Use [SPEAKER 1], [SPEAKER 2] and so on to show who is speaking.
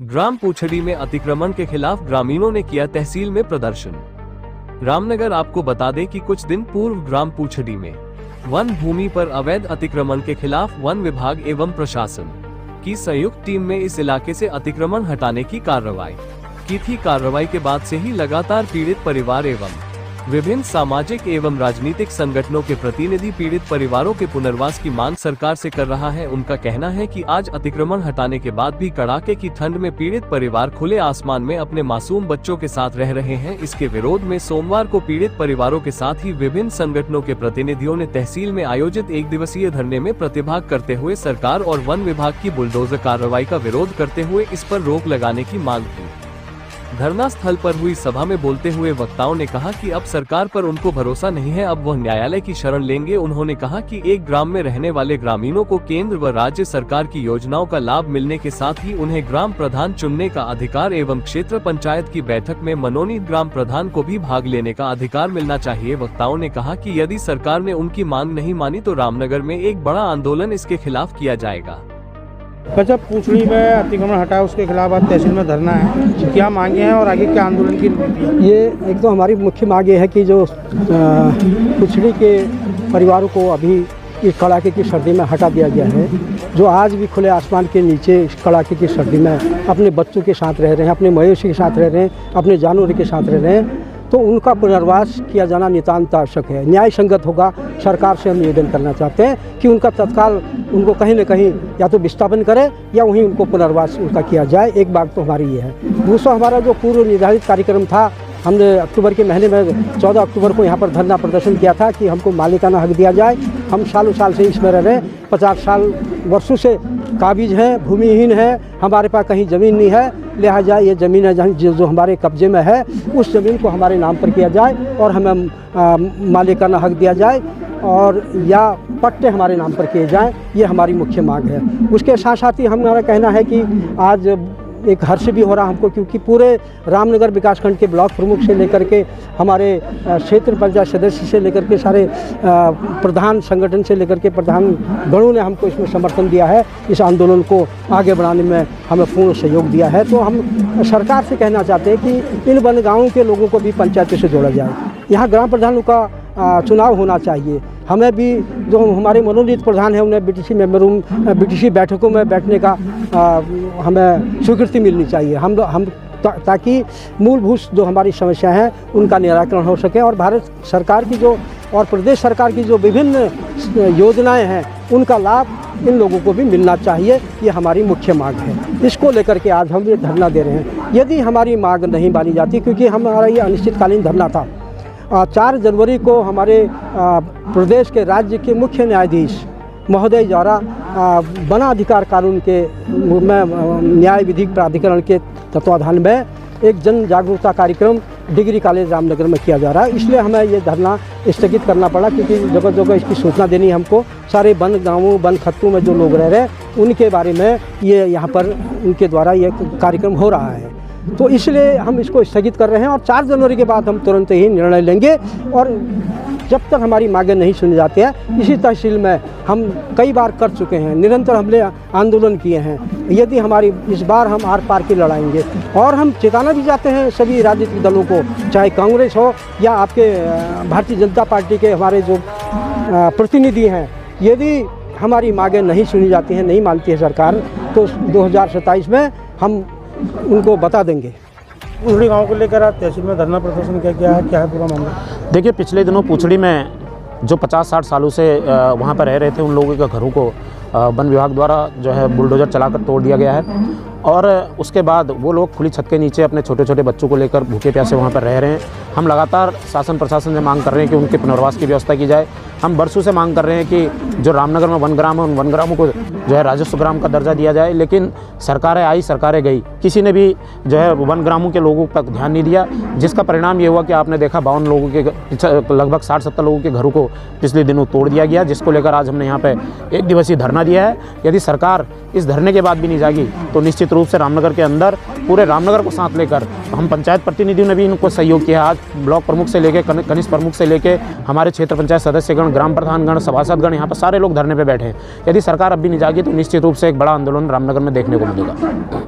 [SPEAKER 1] ग्राम पूछड़ी में अतिक्रमण के खिलाफ ग्रामीणों ने किया तहसील में प्रदर्शन। रामनगर आपको बता दें कि कुछ दिन पूर्व ग्राम पूछड़ी में वन भूमि पर अवैध अतिक्रमण के खिलाफ वन विभाग एवं प्रशासन की संयुक्त टीम में इस इलाके से अतिक्रमण हटाने की कार्रवाई की थी। कार्रवाई के बाद से ही लगातार पीड़ित परिवार एवं विभिन्न सामाजिक एवं राजनीतिक संगठनों के प्रतिनिधि पीड़ित परिवारों के पुनर्वास की मांग सरकार से कर रहा है। उनका कहना है कि आज अतिक्रमण हटाने के बाद भी कड़ाके की ठंड में पीड़ित परिवार खुले आसमान में अपने मासूम बच्चों के साथ रह रहे हैं। इसके विरोध में सोमवार को पीड़ित परिवारों के साथ ही विभिन्न संगठनों के प्रतिनिधियों ने तहसील में आयोजित 1 दिवसीय धरने में प्रतिभाग करते हुए सरकार और वन विभाग की बुलडोजर कार्रवाई का विरोध करते हुए इस पर रोक लगाने की मांग की। धरना स्थल पर हुई सभा में बोलते हुए वक्ताओं ने कहा कि अब सरकार पर उनको भरोसा नहीं है, अब वह न्यायालय की शरण लेंगे। उन्होंने कहा कि एक ग्राम में रहने वाले ग्रामीणों को केंद्र व राज्य सरकार की योजनाओं का लाभ मिलने के साथ ही उन्हें ग्राम प्रधान चुनने का अधिकार एवं क्षेत्र पंचायत की बैठक में मनोनीत ग्राम प्रधान को भी भाग लेने का अधिकार मिलना चाहिए। वक्ताओं ने कहा कि यदि सरकार ने उनकी मांग नहीं मानी तो रामनगर में एक बड़ा आंदोलन इसके खिलाफ किया जाएगा।
[SPEAKER 2] जब पूछड़ी में अतिक्रमण हटा उसके खिलाफ आज तहसील में धरना है, क्या मांगे हैं और आगे क्या आंदोलन की?
[SPEAKER 3] ये एक तो हमारी मुख्य मांग ये है कि जो पूछड़ी के परिवारों को अभी इस कड़ाके की सर्दी में हटा दिया गया है, जो आज भी खुले आसमान के नीचे इस कड़ाके की सर्दी में अपने बच्चों के साथ रह रहे हैं, अपने मवेशी के साथ रह रहे हैं, अपने जानवरों के साथ रह रहे हैं, तो उनका पुनर्वास किया जाना नितांत आवश्यक है, न्याय संगत होगा। सरकार से हम निवेदन करना चाहते हैं कि उनका तत्काल उनको कहीं न कहीं या तो विस्थापन करे या वहीं उनको पुनर्वास उनका किया जाए। एक बात तो हमारी ये है। दूसरा, हमारा जो पूर्व निर्धारित कार्यक्रम था, हमने अक्टूबर के महीने में 14 अक्टूबर को यहाँ पर धरना प्रदर्शन किया था कि हमको मालिकाना हक दिया जाए। हम सालों साल से इसमें रह रहे हैं, 50 साल वर्षों से काबिज हैं, भूमिहीन है, हमारे पास कहीं ज़मीन नहीं है, लिहाजा ये ज़मीन है जो हमारे कब्जे में है उस ज़मीन को हमारे नाम पर किया जाए और हमें मालिकाना हक दिया जाए और या पट्टे हमारे नाम पर किए जाएं। ये हमारी मुख्य मांग है। उसके साथ साथ ही हमारा कहना है कि आज एक हर्ष भी हो रहा हमको, क्योंकि पूरे रामनगर विकासखंड के ब्लॉक प्रमुख से लेकर के हमारे क्षेत्र पंचायत सदस्य से लेकर के सारे प्रधान संगठन से लेकर के प्रधान गणों ने हमको इसमें समर्थन दिया है। इस आंदोलन को आगे बढ़ाने में हमें पूर्ण सहयोग दिया है। तो हम सरकार से कहना चाहते हैं कि इन वनगांवों के लोगों को भी पंचायतों से जोड़ा जाए। यहाँ ग्राम प्रधानों का चुनाव होना चाहिए। हमें भी जो हमारे मनोनीत प्रधान हैं उन्हें बीटीसी बैठकों में बैठने का हमें स्वीकृति मिलनी चाहिए। हम ताकि मूलभूत जो हमारी समस्या हैं उनका निराकरण हो सके और भारत सरकार की जो और प्रदेश सरकार की जो विभिन्न योजनाएं हैं उनका लाभ इन लोगों को भी मिलना चाहिए। ये हमारी मुख्य मांग है। इसको लेकर के आज हम ये धरना दे रहे हैं। यदि हमारी मांग नहीं मानी जाती, क्योंकि हमारा ये अनिश्चितकालीन धरना था, 4 जनवरी को हमारे प्रदेश के राज्य के मुख्य न्यायाधीश महोदय द्वारा वन अधिकार कानून के न्याय विधिक प्राधिकरण के तत्वाधान में एक जन जागरूकता कार्यक्रम डिग्री कॉलेज रामनगर में किया जा रहा है। इसलिए हमें ये धरना स्थगित करना पड़ा, क्योंकि जगह जगह इसकी सूचना देनी हमको। सारे वन गाँवों वन खत्तों में जो लोग रह रहे हैं उनके बारे में ये यहाँ पर उनके द्वारा ये कार्यक्रम हो रहा है। तो इसलिए हम इसको स्थगित कर रहे हैं और 4 जनवरी के बाद हम तुरंत ही निर्णय लेंगे। और जब तक हमारी मांगें नहीं सुनी जाती हैं, इसी तहसील में हम कई बार कर चुके हैं, निरंतर हमने आंदोलन किए हैं। यदि हमारी इस बार हम आर पार की लड़ाएंगे और हम चेताना भी जाते हैं सभी राजनीतिक दलों को, चाहे कांग्रेस हो या आपके भारतीय जनता पार्टी के हमारे जो प्रतिनिधि हैं, यदि हमारी मांगें नहीं सुनी जाती हैं, नहीं मानती है सरकार, तो 2027 में हम उनको बता देंगे।
[SPEAKER 2] पूछड़ी गांव को लेकर आज तहसील में धरना प्रदर्शन क्या है पूरा मामला?
[SPEAKER 4] देखिए, पिछले दिनों पूछड़ी में जो 50-60 सालों से वहाँ पर रह रहे थे उन लोगों के घरों को वन विभाग द्वारा जो है बुलडोजर चलाकर तोड़ दिया गया है और उसके बाद वो लोग खुली छत के नीचे अपने छोटे छोटे बच्चों को लेकर भूखे प्यासे वहाँ पर रह रहे हैं। हम लगातार शासन प्रशासन से मांग कर रहे हैं कि उनके पुनर्वास की व्यवस्था की जाए। हम बरसों से मांग कर रहे हैं कि जो रामनगर में वन ग्राम है उन वन ग्रामों को जो है राजस्व ग्राम का दर्जा दिया जाए, लेकिन सरकारें आई सरकारें गई, किसी ने भी जो है वन ग्रामों के लोगों पर ध्यान नहीं दिया, जिसका परिणाम ये हुआ कि आपने देखा 52 लोगों के लगभग 60-70 लोगों के घरों को पिछले दिनों तोड़ दिया गया, जिसको लेकर आज हमने यहाँ पे 1 दिवसीय धरना दिया है। यदि सरकार इस धरने के बाद भी नहीं जागी तो निश्चित रूप से रामनगर के अंदर पूरे रामनगर को साथ लेकर हम पंचायत प्रतिनिधियों ने भी इनको सहयोग किया। आज ब्लॉक प्रमुख से लेकर कनिष्ठ प्रमुख से लेकर हमारे क्षेत्र पंचायत सदस्यगण, ग्राम प्रधानगण, सभासदगण, यहाँ पर सारे लोग धरने पर बैठे हैं। यदि सरकार अब भी नहीं जागी तो निश्चित रूप से एक बड़ा आंदोलन रामनगर में देखने को मिलेगा।